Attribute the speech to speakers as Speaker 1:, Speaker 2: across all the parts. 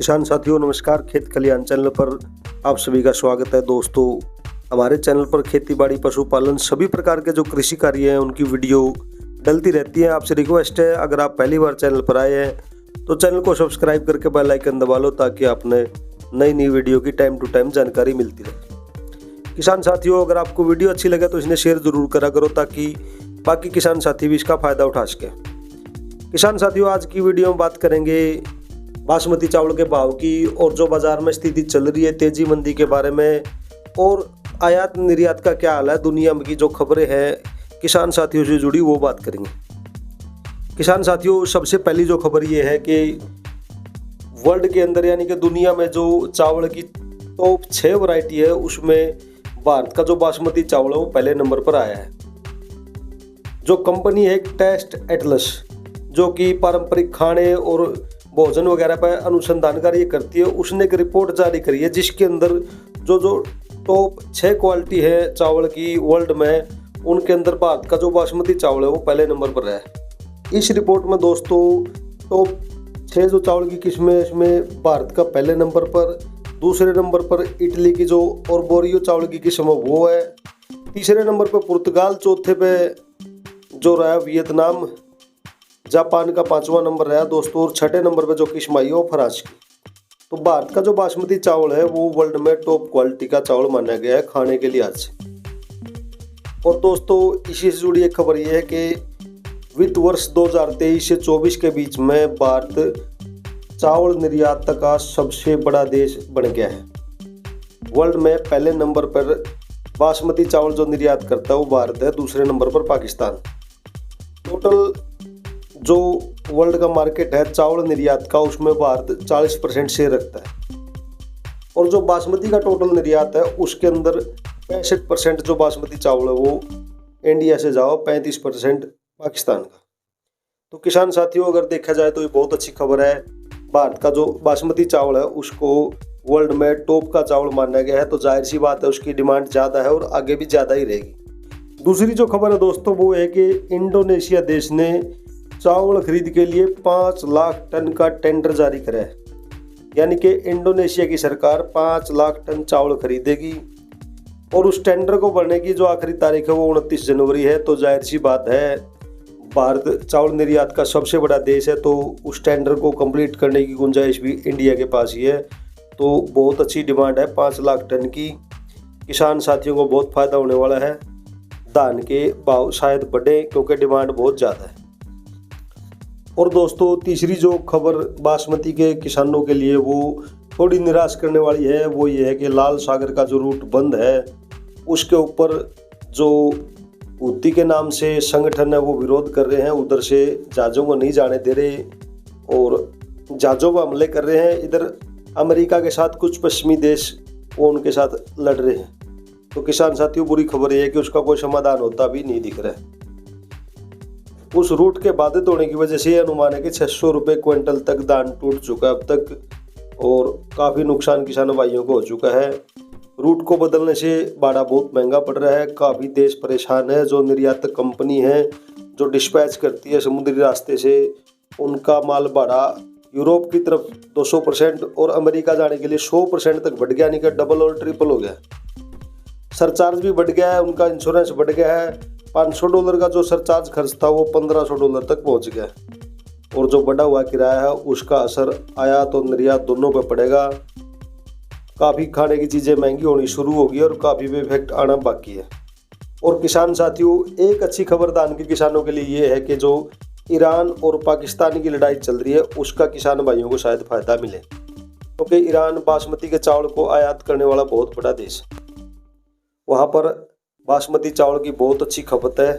Speaker 1: किसान साथियों नमस्कार। खेत खलिहान चैनल पर आप सभी का स्वागत है। दोस्तों, हमारे चैनल पर खेती बाड़ी, पशुपालन, सभी प्रकार के जो कृषि कार्य हैं उनकी वीडियो डलती रहती है। आपसे रिक्वेस्ट है, अगर आप पहली बार चैनल पर आए हैं तो चैनल को सब्सक्राइब करके बेल आइकन दबा लो ताकि आपने नई वीडियो की टाइम टू टाइम जानकारी मिलती रहे। किसान साथियों, अगर आपको वीडियो अच्छी लगे तो इसने शेयर जरूर करा करो ताकि बाकी किसान साथी भी इसका फायदा उठा सके। किसान साथियों, आज की वीडियो में बात करेंगे बासमती चावल के भाव की और जो बाजार में स्थिति चल रही है तेजी मंदी के बारे में, और आयात निर्यात का क्या हाल है, दुनिया में की जो खबरें हैं किसान साथियों से जुड़ी वो बात करेंगे। किसान साथियों, सबसे पहली जो खबर ये है कि वर्ल्ड के अंदर यानी कि दुनिया में जो चावल की टॉप 6 वैरायटी है उसमें भारत का जो बासमती चावल है वो पहले नंबर पर आया है। जो कंपनी है टेस्ट एटलस, जो कि पारंपरिक खाने और भोजन वगैरह पर अनुसंधान कार्य करती है, उसने एक रिपोर्ट जारी करी है जिसके अंदर जो टॉप 6 क्वालिटी है चावल की वर्ल्ड में, उनके अंदर भारत का जो बासमती चावल है वो पहले नंबर पर है। इस रिपोर्ट में दोस्तों टॉप 6 जो चावल की किस्में है इसमें भारत का पहले नंबर पर, दूसरे नंबर पर इटली की जो ऑर्बोरियो चावल की किस्म है वो है, तीसरे नंबर पर पुर्तगाल, चौथे पे जो रहा वियतनाम, जापान का 5वां नंबर रहा दोस्तों, और छठे नंबर पर जो किस्म आई है वो फ्रांस की। तो भारत का जो बासमती चावल है वो वर्ल्ड में टॉप क्वालिटी का चावल माना गया है खाने के लिहाज से। और दोस्तों, इसी से जुड़ी एक खबर ये है कि वित्त वर्ष 2023 से 24 के बीच में भारत चावल निर्यात का सबसे बड़ा देश बन गया है। वर्ल्ड में पहले नंबर पर बासमती चावल जो निर्यात करता है वो भारत है, दूसरे नंबर पर पाकिस्तान। टोटल जो वर्ल्ड का मार्केट है चावल निर्यात का उसमें भारत 40% शेयर रखता है, और जो बासमती का टोटल निर्यात है उसके अंदर 65% जो बासमती चावल है वो इंडिया से जाओ, 35% पाकिस्तान का। तो किसान साथियों, अगर देखा जाए तो ये बहुत अच्छी खबर है। भारत का जो बासमती चावल है उसको वर्ल्ड में टॉप का चावल माना गया है, तो जाहिर सी बात है उसकी डिमांड ज़्यादा है और आगे भी ज़्यादा ही रहेगी। दूसरी जो खबर है दोस्तों वो है कि इंडोनेशिया देश ने चावल खरीद के लिए 5 लाख टन का टेंडर जारी करा है। यानी कि इंडोनेशिया की सरकार 5 लाख टन चावल खरीदेगी, और उस टेंडर को भरने की जो आखिरी तारीख है वो 29 जनवरी है। तो जाहिर सी बात है, भारत चावल निर्यात का सबसे बड़ा देश है, तो उस टेंडर को कंप्लीट करने की गुंजाइश भी इंडिया के पास ही है। तो बहुत अच्छी डिमांड है 5 लाख टन की। किसान साथियों को बहुत फायदा होने वाला है। धान के भाव शायद बढ़े क्योंकि डिमांड बहुत ज़्यादा है। और दोस्तों, तीसरी जो खबर बासमती के किसानों के लिए वो थोड़ी निराश करने वाली है, वो ये है कि लाल सागर का जो रूट बंद है उसके ऊपर जो हूती के नाम से संगठन है वो विरोध कर रहे हैं। उधर से जहाज़ों को नहीं जाने दे रहे और जहाज़ों पर हमले कर रहे हैं। इधर अमेरिका के साथ कुछ पश्चिमी देश वो उनके साथ लड़ रहे हैं। तो किसान साथियों, बुरी खबर ये है कि उसका कोई समाधान होता भी नहीं दिख रहा है। उस रूट के बाधित होने की वजह से अनुमान है कि 600 रुपये क्विंटल तक धान टूट चुका है अब तक, और काफ़ी नुकसान किसान भाइयों को हो चुका है। रूट को बदलने से भाड़ा बहुत महंगा पड़ रहा है, काफ़ी देश परेशान है। जो निर्यातक कंपनी है जो डिस्पैच करती है समुद्री रास्ते से, उनका माल भाड़ा यूरोप की तरफ 200% और अमेरिका जाने के लिए 100% तक बढ़ गया, यानी कि डबल और ट्रिपल हो गया। सरचार्ज भी बढ़ गया है, उनका इंश्योरेंस बढ़ गया है। $500 का जो सरचार्ज खर्च था वो $1500 तक पहुंच गया, और जो बढ़ा हुआ किराया है उसका असर आयात और निर्यात दोनों पर पड़ेगा। काफ़ी खाने की चीज़ें महंगी होनी शुरू होगी और काफ़ी भी इफेक्ट आना बाकी है। और किसान साथियों, एक अच्छी खबर धान के किसानों के लिए ये है कि जो ईरान और पाकिस्तान की लड़ाई चल रही है उसका किसान भाइयों को शायद फ़ायदा मिले, क्योंकि ईरान बासमती के चावल को आयात करने वाला बहुत बड़ा देश है। वहाँ पर बासमती चावल की बहुत अच्छी खपत है,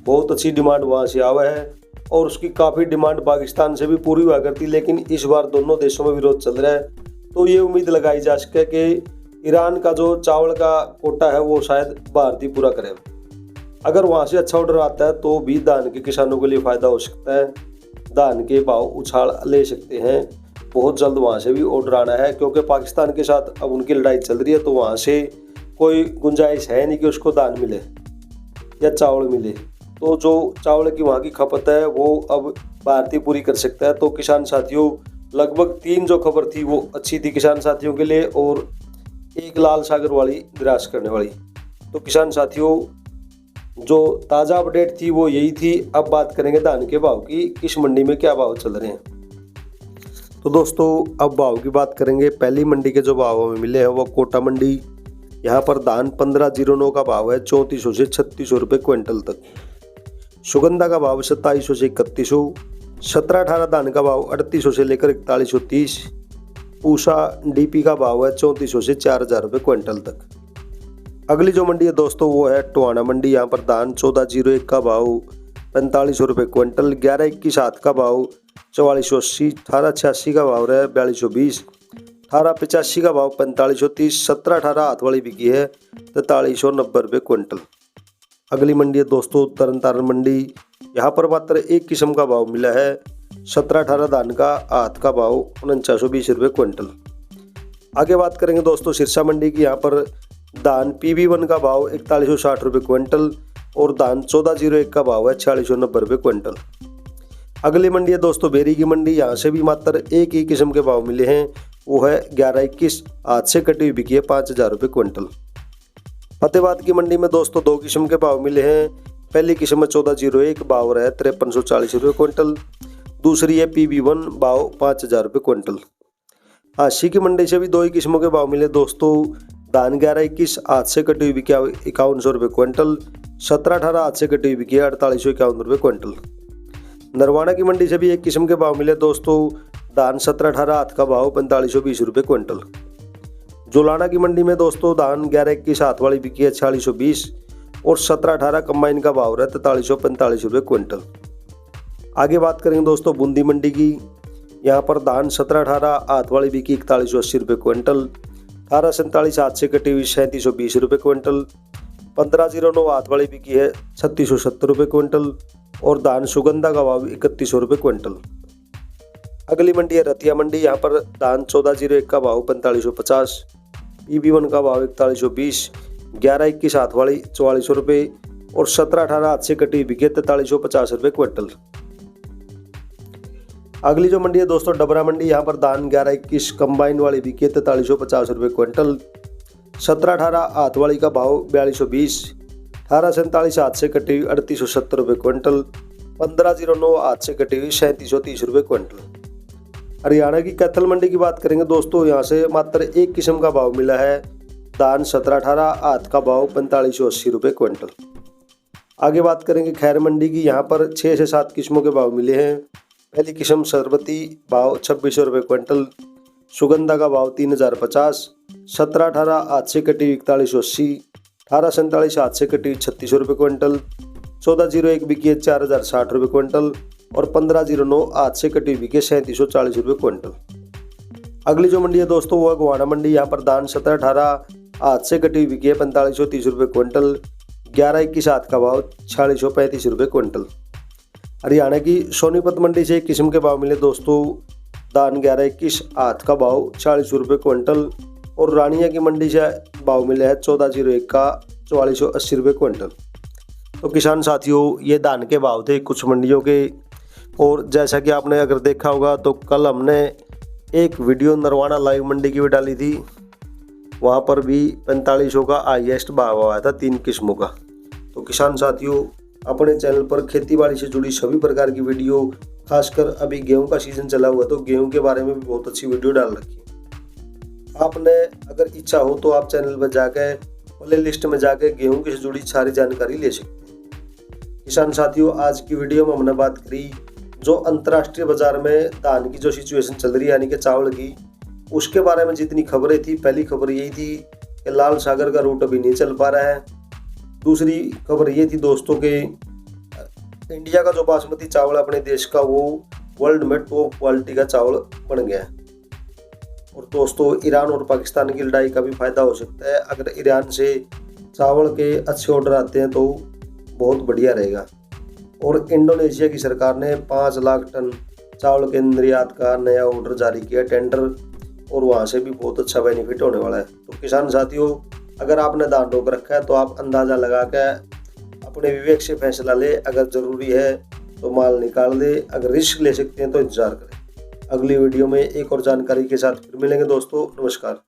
Speaker 1: बहुत अच्छी डिमांड वहाँ से आवा है, और उसकी काफ़ी डिमांड पाकिस्तान से भी पूरी हुआ करती, लेकिन इस बार दोनों देशों में विरोध चल रहा है। तो ये उम्मीद लगाई जा सके कि ईरान का जो चावल का कोटा है वो शायद भारत ही पूरा करे। अगर वहाँ से अच्छा ऑर्डर आता है तो भी धान के किसानों के लिए फ़ायदा हो सकता है। धान के भाव उछाल ले सकते हैं, बहुत जल्द वहाँ से भी ऑर्डर आना है, क्योंकि पाकिस्तान के साथ अब उनकी लड़ाई चल रही है। तो वहाँ से कोई गुंजाइश है नहीं कि उसको धान मिले या चावल मिले। तो जो चावल की वहाँ की खपत है वो अब भारत ही पूरी कर सकता है। तो किसान साथियों, लगभग 3 जो खबर थी वो अच्छी थी किसान साथियों के लिए और एक लाल सागर वाली निराश करने वाली। तो किसान साथियों जो ताज़ा अपडेट थी वो यही थी। अब बात करेंगे धान के भाव की, किस मंडी में क्या भाव चल रहे हैं। तो दोस्तों अब भाव की बात करेंगे। पहली मंडी के जो भाव हमें मिले हैं वो कोटा मंडी, यहाँ पर धान 1509 का भाव है 3400 से 3600 रुपये क्विंटल तक। सुगंधा का भाव 2700 से 3100। 17-18 धान का भाव 3800 से लेकर 4130। पूसा डीपी का भाव है 3400 से 4000 रुपये क्विंटल तक। अगली जो मंडी है दोस्तों वो है टोहाना मंडी, यहाँ पर धान 1401 का भाव 4500 रुपये क्विंटल। 1121 हाथ का भाव 4480। 1886 का भाव है 4220। 1885 का भाव 4530। 17-18 हाथ वाली बिकी है 4390 रुपये क्विंटल। अगली मंडी है दोस्तों तरन तारण मंडी, यहाँ पर मात्र एक किस्म का भाव मिला है। 17-18 धान का हाथ का भाव 4920 रुपये क्विंटल। आगे बात करेंगे दोस्तों सिरसा मंडी की, यहाँ पर धान PB1 का भाव 4160 रुपये क्विंटल और धान 1401 का भाव है 4690 रुपये क्विंटल। अगली मंडी है दोस्तों बेरी की मंडी, यहाँ से भी मात्र एक ही किस्म के भाव मिले हैं, वो है 1121 हाथ से कटी हुई बिकी है 5000 रुपये क्विंटल। फतेहाबाद की मंडी में दोस्तों दो किस्म के भाव मिले हैं। पहली किस्म में 1401 भाव रहा है 5340 रुपये क्विंटल। दूसरी है PB1 भाव 5000 रुपये क्विंटल। हाशी की मंडी से भी दो ही किस्मों के भाव मिले दोस्तों। धान 1121 हाथ से कटी हुई बिकी 5100 रुपये क्विंटल। 17-18 हाथ से कटी हुई बिकी 4851 रुपये क्विंटल। नरवाना की मंडी से भी एक किस्म के भाव मिले दोस्तों। धान 17-18 हाथ का भाव 4520 रुपये क्विंटल। जोलाना की मंडी में दोस्तों धान 1121 हाथ वाली बिकी है 4620 और 17-18 कंबाइन का भाव है 4345 रुपये क्विंटल। आगे बात करेंगे दोस्तों बूंदी मंडी की, यहाँ पर धान 17-18 हाथ वाली बिकी 4180 रुपये क्विंटल। 1847 हाथ से कटी हुई 3720 रुपये क्विंटल। 1509 हाथ वाली बिकी है 3670 रुपये क्विंटल और धान सुगंधा का भाव 3100 रुपये क्विंटल। अगली मंडी है रतिया मंडी, यहाँ पर धान 1401 का भाव 4550। PB1 का भाव 4120। 1121 हाथ वाली 4400 रुपये और 17-18 हाथ से कटी हुई बिकी 4350 रुपये क्विंटल। अगली जो मंडी है दोस्तों डबरा मंडी, यहाँ पर धान 1121 कंबाइन वाली बिकी 4350 रुपये क्विंटल। 17-18 हाथ वाली का भाव 4220। 1847 हाथ से कटी हुई 3870 रुपये क्विंटल। 1509 हाथ से कटी हुई 3730 रुपये क्विंटल। हरियाणा की कैथल मंडी की बात करेंगे दोस्तों, यहाँ से मात्र एक किस्म का भाव मिला है। धान 17-18 हाथ का भाव 4580 रुपये क्विंटल। आगे बात करेंगे खैर मंडी की, यहाँ पर 6 से 7 किस्मों के भाव मिले हैं। पहली किस्म सरबती भाव 2600 रुपये क्विंटल। सुगंधा का भाव 3050। 17-18 हाथ से कटी हुई 4180। 1847 हाथ से कटी हुई 3600 रुपये क्विंटल। 1401 बिकी है 4060 रुपये क्विंटल और 1509 हाथ से कटी हुई बिकी 3740 रुपये क्विंटल। अगली जो मंडी है दोस्तों वो है गोवाना मंडी, यहाँ पर धान 17-18 हाथ से कटी हुई बिकी है 4530 रुपये क्विंटल। 1121 हाथ का भाव 4635 रुपये क्विंटल। हरियाणा की सोनीपत मंडी से एक किस्म के भाव मिले दोस्तों। धान 1121 हाथ का भाव 40 रुपये क्विंटल और रानिया की मंडी से भाव मिले हैं 1401 का 4480 रुपये क्विंटल। तो किसान साथियों ये धान के भाव थे कुछ मंडियों के। और जैसा कि आपने अगर देखा होगा तो कल हमने एक वीडियो नरवाना लाइव मंडी की भी डाली थी, वहाँ पर भी 4500 का हाईएस्ट भाव आया था 3 किस्मों का। तो किसान साथियों अपने चैनल पर खेतीबाड़ी से जुड़ी सभी प्रकार की वीडियो, खासकर अभी गेहूं का सीजन चला हुआ है तो गेहूं के बारे में भी बहुत अच्छी वीडियो डाल रखी है। आपने अगर इच्छा हो तो आप चैनल पर जाके प्ले लिस्ट में जाके गेहूं से जुड़ी सारी जानकारी ले सकते हैं। किसान साथियों आज की वीडियो में हमने बात करी जो अंतर्राष्ट्रीय बाजार में धान की जो सिचुएशन चल रही है यानी कि चावल की, उसके बारे में जितनी खबरें थी। पहली खबर यही थी कि लाल सागर का रूट अभी नहीं चल पा रहा है। दूसरी खबर ये थी दोस्तों के इंडिया का जो बासमती चावल अपने देश का वो वर्ल्ड में टॉप क्वालिटी का चावल बन गया है। और दोस्तों ईरान और पाकिस्तान की लड़ाई का भी फायदा हो सकता है। अगर ईरान से चावल के अच्छे ऑर्डर आते हैं तो बहुत बढ़िया रहेगा। और इंडोनेशिया की सरकार ने 5 लाख टन चावल के निर्यात का नया ऑर्डर जारी किया टेंडर, और वहाँ से भी बहुत अच्छा बेनिफिट होने वाला है। तो किसान साथियों अगर आपने धान रोक रखा है तो आप अंदाज़ा लगा के अपने विवेक से फैसला ले। अगर ज़रूरी है तो माल निकाल दे, अगर रिस्क ले सकते हैं तो इंतज़ार करें। अगली वीडियो में एक और जानकारी के साथ फिर मिलेंगे दोस्तों। नमस्कार।